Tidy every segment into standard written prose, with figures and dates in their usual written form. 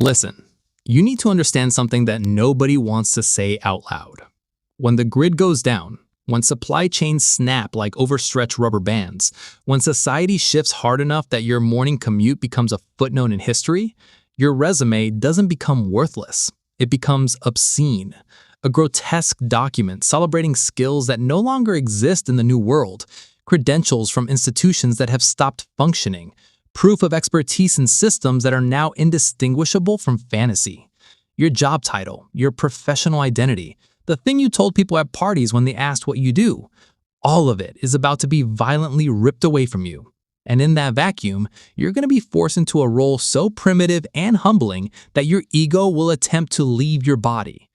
Listen, you need to understand something that nobody wants to say out loud. When the grid goes down, when supply chains snap like overstretched rubber bands, when society shifts hard enough that your morning commute becomes a footnote in history, your resume doesn't become worthless. It becomes obscene, a grotesque document celebrating skills that no longer exist in the new world, credentials from institutions that have stopped functioning, proof of expertise in systems that are now indistinguishable from fantasy. Your job title, your professional identity, the thing you told people at parties when they asked what you do, all of it is about to be violently ripped away from you. And in that vacuum, you're going to be forced into a role so primitive and humbling that your ego will attempt to leave your body.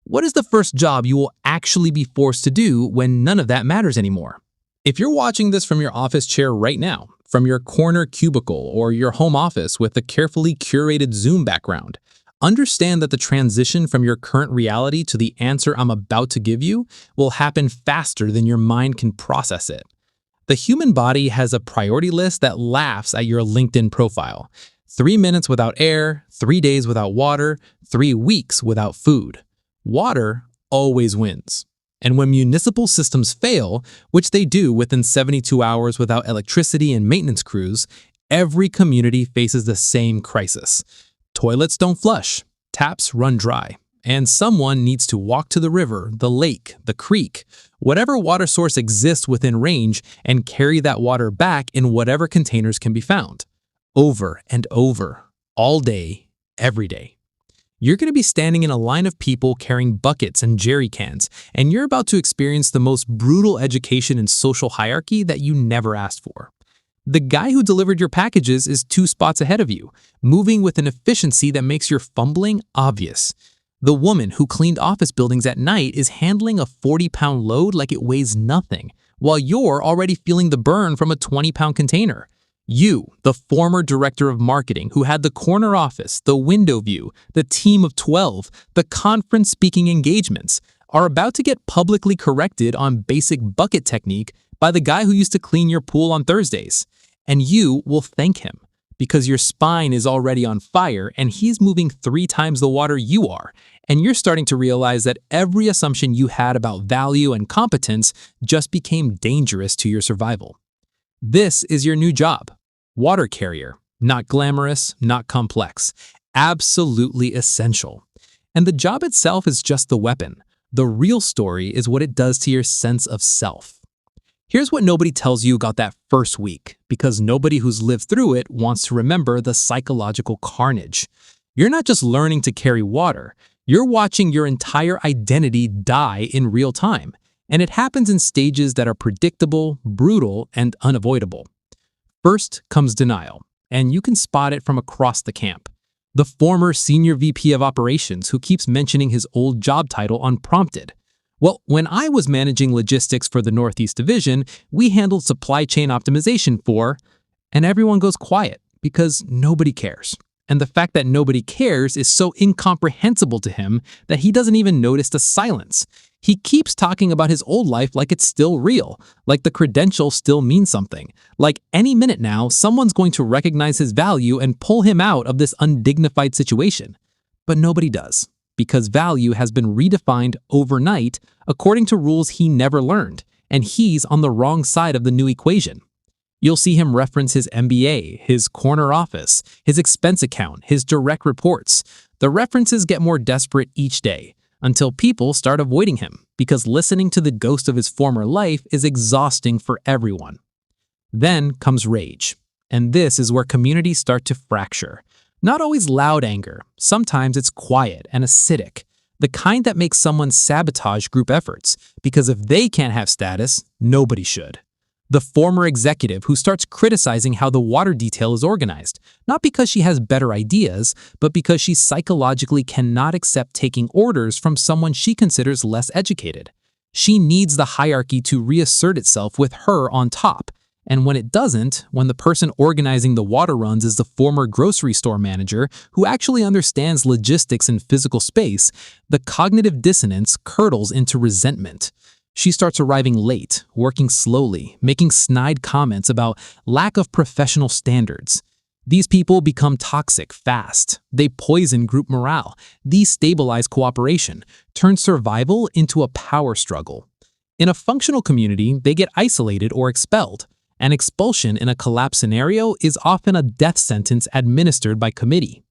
What is the first job you will actually be forced to do when none of that matters anymore? If you're watching this from your office chair right now, from your corner cubicle or your home office with a carefully curated Zoom background, understand that the transition from your current reality to the answer I'm about to give you will happen faster than your mind can process it. The human body has a priority list that laughs at your LinkedIn profile. 3 minutes without air, 3 days without water, 3 weeks without food. Water always wins. And when municipal systems fail, which they do within 72 hours without electricity and maintenance crews, every community faces the same crisis. Toilets don't flush, taps run dry, and someone needs to walk to the river, the lake, the creek, whatever water source exists within range, and carry that water back in whatever containers can be found. Over and over, all day, every day. You're going to be standing in a line of people carrying buckets and jerry cans, and you're about to experience the most brutal education and social hierarchy that you never asked for. The guy who delivered your packages is 2 spots ahead of you, moving with an efficiency that makes your fumbling obvious. The woman who cleaned office buildings at night is handling a 40-pound load like it weighs nothing, while you're already feeling the burn from a 20-pound container. You, the former director of marketing who had the corner office, the window view, the team of 12, the conference speaking engagements, are about to get publicly corrected on basic bucket technique by the guy who used to clean your pool on Thursdays. And you will thank him because your spine is already on fire and he's moving 3 times the water you are. And you're starting to realize that every assumption you had about value and competence just became dangerous to your survival. This is your new job. Water carrier. Not glamorous, not complex. Absolutely essential. And the job itself is just the weapon. The real story is what it does to your sense of self. Here's what nobody tells you about that first week, because nobody who's lived through it wants to remember the psychological carnage. You're not just learning to carry water. You're watching your entire identity die in real time. And it happens in stages that are predictable, brutal, and unavoidable. First comes denial, and you can spot it from across the camp. The former senior VP of operations who keeps mentioning his old job title unprompted. Well, when I was managing logistics for the Northeast Division, we handled supply chain optimization for, and everyone goes quiet because nobody cares. And the fact that nobody cares is so incomprehensible to him that he doesn't even notice the silence. He keeps talking about his old life like it's still real, like the credential still means something, like any minute now someone's going to recognize his value and pull him out of this undignified situation. But nobody does, because value has been redefined overnight according to rules he never learned, and he's on the wrong side of the new equation. You'll see him reference his MBA, his corner office, his expense account, his direct reports. The references get more desperate each day, until people start avoiding him, because listening to the ghost of his former life is exhausting for everyone. Then comes rage, and this is where communities start to fracture. Not always loud anger, sometimes it's quiet and acidic, the kind that makes someone sabotage group efforts, because if they can't have status, nobody should. The former executive who starts criticizing how the water detail is organized, not because she has better ideas, but because she psychologically cannot accept taking orders from someone she considers less educated. She needs the hierarchy to reassert itself with her on top. And when it doesn't, when the person organizing the water runs is the former grocery store manager who actually understands logistics and physical space, the cognitive dissonance curdles into resentment. She starts arriving late, working slowly, making snide comments about lack of professional standards. These people become toxic fast. They poison group morale, destabilize cooperation, turn survival into a power struggle. In a functional community, they get isolated or expelled. An expulsion in a collapse scenario is often a death sentence administered by committee.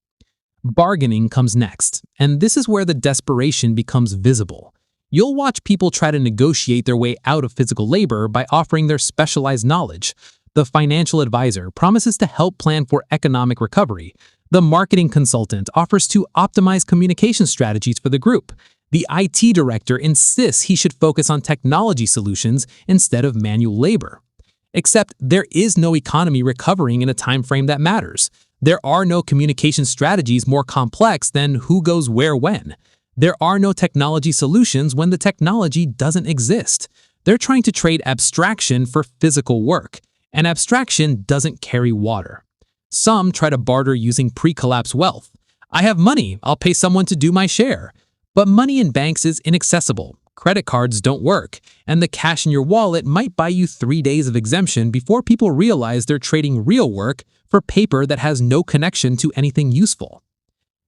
Bargaining comes next, and this is where the desperation becomes visible. You'll watch people try to negotiate their way out of physical labor by offering their specialized knowledge. The financial advisor promises to help plan for economic recovery. The marketing consultant offers to optimize communication strategies for the group. The IT director insists he should focus on technology solutions instead of manual labor. Except there is no economy recovering in a time frame that matters. There are no communication strategies more complex than who goes where when. There are no technology solutions when the technology doesn't exist. They're trying to trade abstraction for physical work, and abstraction doesn't carry water. Some try to barter using pre-collapse wealth. I have money, I'll pay someone to do my share. But money in banks is inaccessible. Credit cards don't work, and the cash in your wallet might buy you 3 days of exemption before people realize they're trading real work for paper that has no connection to anything useful.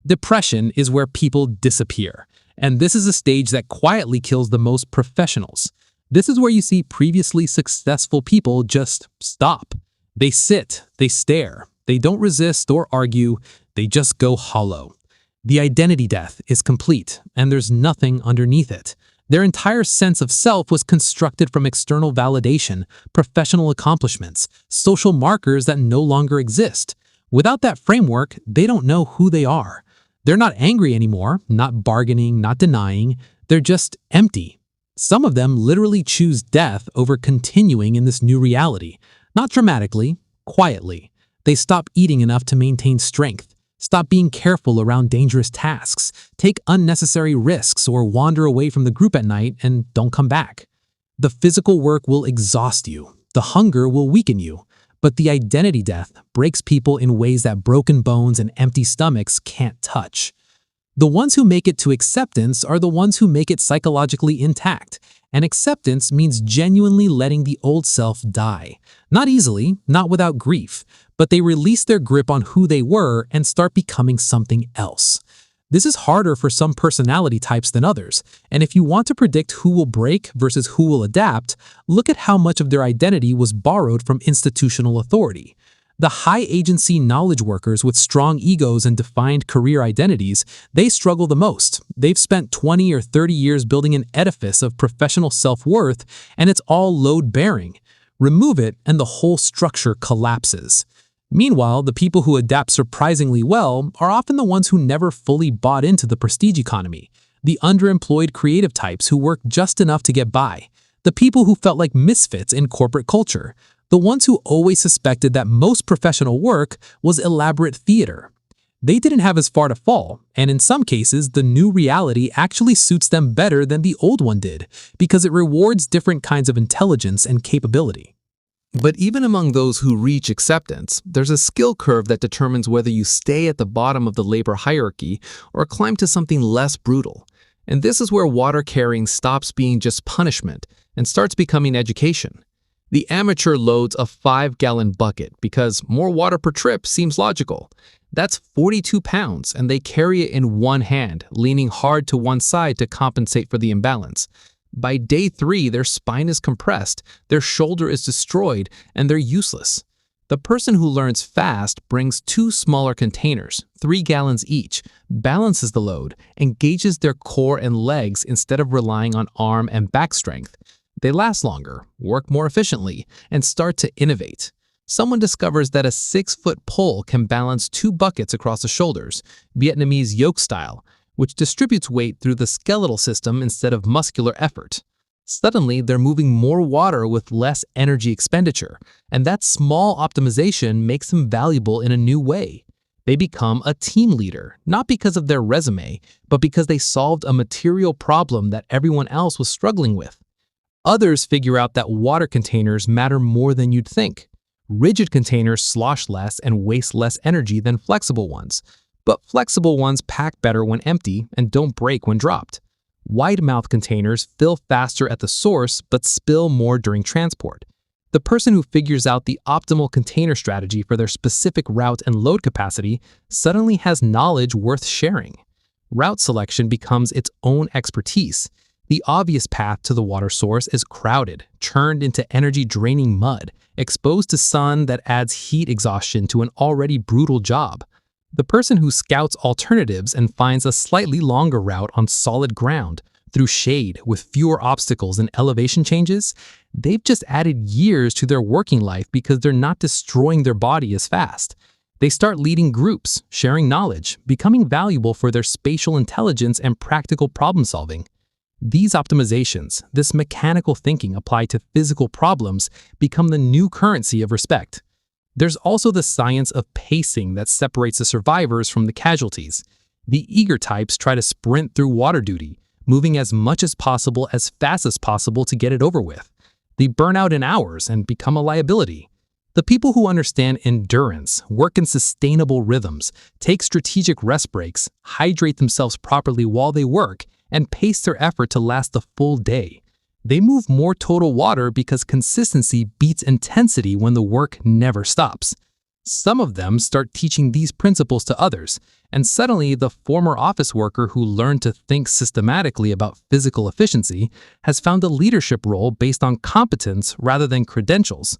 Depression is where people disappear, and this is a stage that quietly kills the most professionals. This is where you see previously successful people just stop. They sit, they stare, they don't resist or argue, they just go hollow. The identity death is complete, and there's nothing underneath it. Their entire sense of self was constructed from external validation, professional accomplishments, social markers that no longer exist. Without that framework, they don't know who they are. They're not angry anymore, not bargaining, not denying. They're just empty. Some of them literally choose death over continuing in this new reality. Not dramatically, quietly. They stop eating enough to maintain strength, stop being careful around dangerous tasks, take unnecessary risks, or wander away from the group at night and don't come back. The physical work will exhaust you. The hunger will weaken you. But the identity death breaks people in ways that broken bones and empty stomachs can't touch. The ones who make it to acceptance are the ones who make it psychologically intact, and acceptance means genuinely letting the old self die. Not easily, not without grief, but they release their grip on who they were and start becoming something else. This is harder for some personality types than others, and if you want to predict who will break versus who will adapt, look at how much of their identity was borrowed from institutional authority. The high-agency knowledge workers with strong egos and defined career identities, they struggle the most. They've spent 20 or 30 years building an edifice of professional self-worth, and it's all load-bearing. Remove it, and the whole structure collapses. Meanwhile, the people who adapt surprisingly well are often the ones who never fully bought into the prestige economy, the underemployed creative types who work just enough to get by, the people who felt like misfits in corporate culture, the ones who always suspected that most professional work was elaborate theater. They didn't have as far to fall, and in some cases, the new reality actually suits them better than the old one did, because it rewards different kinds of intelligence and capability. But even among those who reach acceptance, there's a skill curve that determines whether you stay at the bottom of the labor hierarchy or climb to something less brutal. And this is where water carrying stops being just punishment and starts becoming education. The amateur loads a 5-gallon bucket because more water per trip seems logical. That's 42 pounds, and they carry it in one hand, leaning hard to one side to compensate for the imbalance. By day 3, their spine is compressed, their shoulder is destroyed, and they're useless. The person who learns fast brings 2 smaller containers, 3 gallons each, balances the load, engages their core and legs instead of relying on arm and back strength. They last longer, work more efficiently, and start to innovate. Someone discovers that a 6-foot pole can balance 2 buckets across the shoulders, Vietnamese yoke style, which distributes weight through the skeletal system instead of muscular effort. Suddenly, they're moving more water with less energy expenditure, and that small optimization makes them valuable in a new way. They become a team leader, not because of their resume, but because they solved a material problem that everyone else was struggling with. Others figure out that water containers matter more than you'd think. Rigid containers slosh less and waste less energy than flexible ones, but flexible ones pack better when empty and don't break when dropped. Wide-mouth containers fill faster at the source but spill more during transport. The person who figures out the optimal container strategy for their specific route and load capacity suddenly has knowledge worth sharing. Route selection becomes its own expertise. The obvious path to the water source is crowded, churned into energy-draining mud, exposed to sun that adds heat exhaustion to an already brutal job. The person who scouts alternatives and finds a slightly longer route on solid ground, through shade, with fewer obstacles and elevation changes, they've just added years to their working life because they're not destroying their body as fast. They start leading groups, sharing knowledge, becoming valuable for their spatial intelligence and practical problem solving. These optimizations, this mechanical thinking applied to physical problems, become the new currency of respect. There's also the science of pacing that separates the survivors from the casualties. The eager types try to sprint through water duty, moving as much as possible as fast as possible to get it over with. They burn out in hours and become a liability. The people who understand endurance, work in sustainable rhythms, take strategic rest breaks, hydrate themselves properly while they work, and pace their effort to last the full day. They move more total water because consistency beats intensity when the work never stops. Some of them start teaching these principles to others, and suddenly the former office worker who learned to think systematically about physical efficiency has found a leadership role based on competence rather than credentials.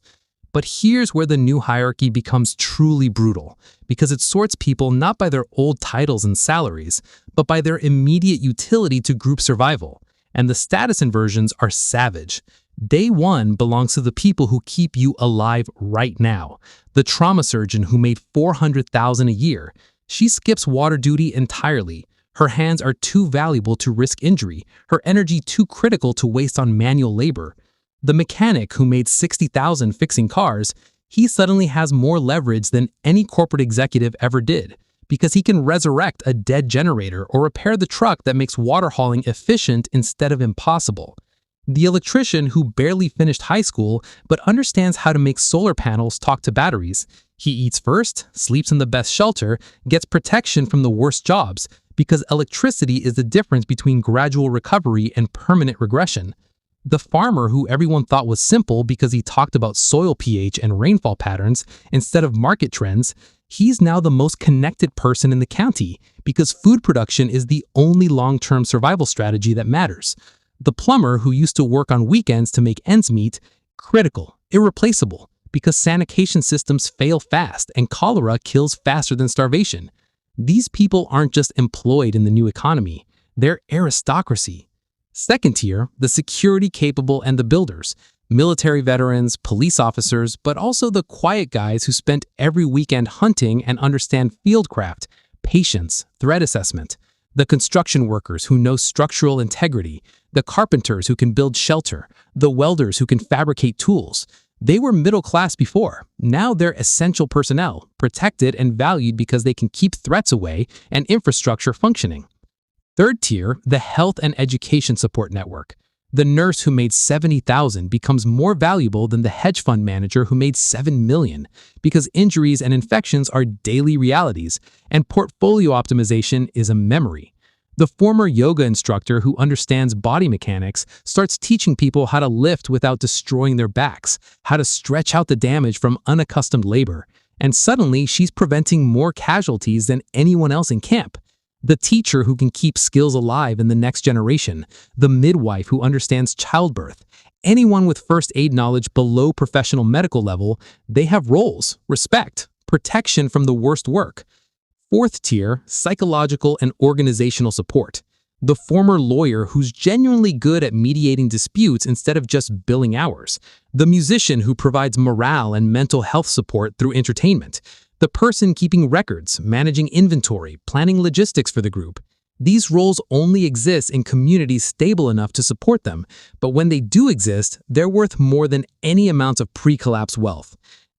But here's where the new hierarchy becomes truly brutal, because it sorts people not by their old titles and salaries, but by their immediate utility to group survival. And the status inversions are savage. Day one belongs to the people who keep you alive right now. The trauma surgeon who made $400,000 a year. She skips water duty entirely. Her hands are too valuable to risk injury, her energy too critical to waste on manual labor. The mechanic who made $60,000 fixing cars, he suddenly has more leverage than any corporate executive ever did, because he can resurrect a dead generator or repair the truck that makes water hauling efficient instead of impossible. The electrician who barely finished high school but understands how to make solar panels talk to batteries. He eats first, sleeps in the best shelter, gets protection from the worst jobs, because electricity is the difference between gradual recovery and permanent regression. The farmer who everyone thought was simple because he talked about soil pH and rainfall patterns instead of market trends, he's now the most connected person in the county because food production is the only long-term survival strategy that matters. The plumber who used to work on weekends to make ends meet, critical, irreplaceable, because sanitation systems fail fast and cholera kills faster than starvation. These people aren't just employed in the new economy, they're aristocracy. Second tier, the security capable and the builders, military veterans, police officers, but also the quiet guys who spent every weekend hunting and understand fieldcraft, patience, threat assessment. The construction workers who know structural integrity, the carpenters who can build shelter, the welders who can fabricate tools. They were middle class before. Now they're essential personnel, protected and valued because they can keep threats away and infrastructure functioning. Third tier, the health and education support network. The nurse who made $70,000 becomes more valuable than the hedge fund manager who made $7 million because injuries and infections are daily realities, and portfolio optimization is a memory. The former yoga instructor who understands body mechanics starts teaching people how to lift without destroying their backs, how to stretch out the damage from unaccustomed labor, and suddenly she's preventing more casualties than anyone else in camp. The teacher who can keep skills alive in the next generation, the midwife who understands childbirth, anyone with first aid knowledge below professional medical level, they have roles, respect, protection from the worst work. Fourth tier, psychological and organizational support. The former lawyer who's genuinely good at mediating disputes instead of just billing hours. The musician who provides morale and mental health support through entertainment. The person keeping records, managing inventory, planning logistics for the group. These roles only exist in communities stable enough to support them, but when they do exist, they're worth more than any amount of pre-collapse wealth.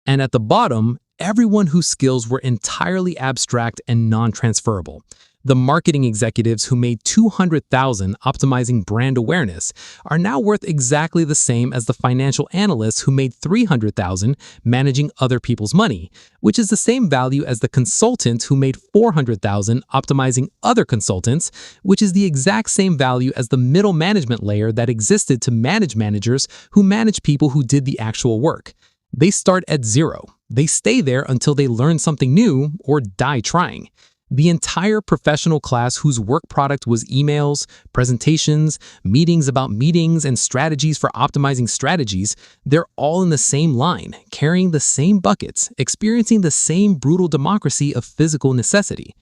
And at the bottom, everyone whose skills were entirely abstract and non-transferable. The marketing executives who made $200,000 optimizing brand awareness are now worth exactly the same as the financial analysts who made $300,000 managing other people's money, which is the same value as the consultant who made $400,000 optimizing other consultants, which is the exact same value as the middle management layer that existed to manage managers who manage people who did the actual work. They start at zero. They stay there until they learn something new or die trying. The entire professional class whose work product was emails, presentations, meetings about meetings, and strategies for optimizing strategies, they're all in the same line, carrying the same buckets, experiencing the same brutal democracy of physical necessity.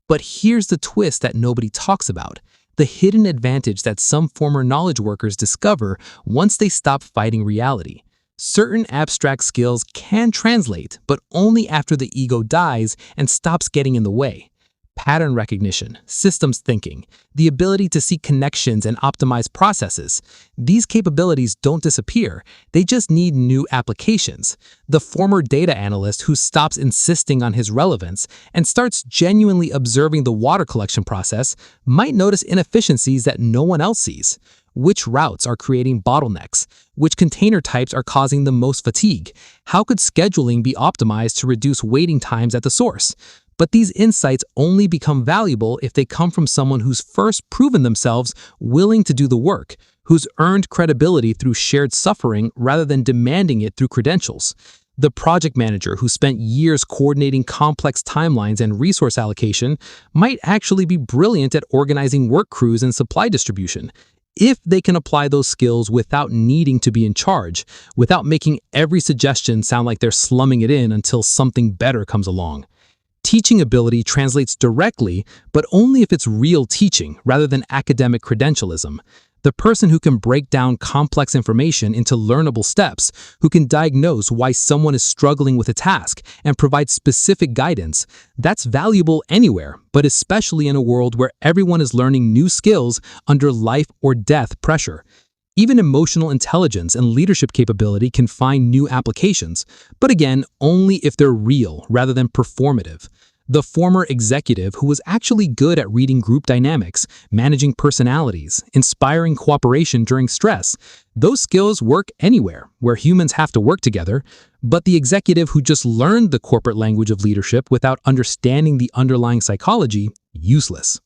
But here's the twist that nobody talks about: the hidden advantage that some former knowledge workers discover once they stop fighting reality. Certain abstract skills can translate, but only after the ego dies and stops getting in the way. Pattern recognition, systems thinking, the ability to see connections and optimize processes. These capabilities don't disappear, they just need new applications. The former data analyst who stops insisting on his relevance and starts genuinely observing the water collection process might notice inefficiencies that no one else sees. Which routes are creating bottlenecks? Which container types are causing the most fatigue? How could scheduling be optimized to reduce waiting times at the source? But these insights only become valuable if they come from someone who's first proven themselves willing to do the work, who's earned credibility through shared suffering rather than demanding it through credentials. The project manager who spent years coordinating complex timelines and resource allocation might actually be brilliant at organizing work crews and supply distribution, if they can apply those skills without needing to be in charge, without making every suggestion sound like they're slumming it in until something better comes along. Teaching ability translates directly, but only if it's real teaching rather than academic credentialism. The person who can break down complex information into learnable steps, who can diagnose why someone is struggling with a task and provide specific guidance, that's valuable anywhere, but especially in a world where everyone is learning new skills under life or death pressure. Even emotional intelligence and leadership capability can find new applications, but again, only if they're real rather than performative. The former executive who was actually good at reading group dynamics, managing personalities, inspiring cooperation during stress, those skills work anywhere where humans have to work together, but the executive who just learned the corporate language of leadership without understanding the underlying psychology, useless.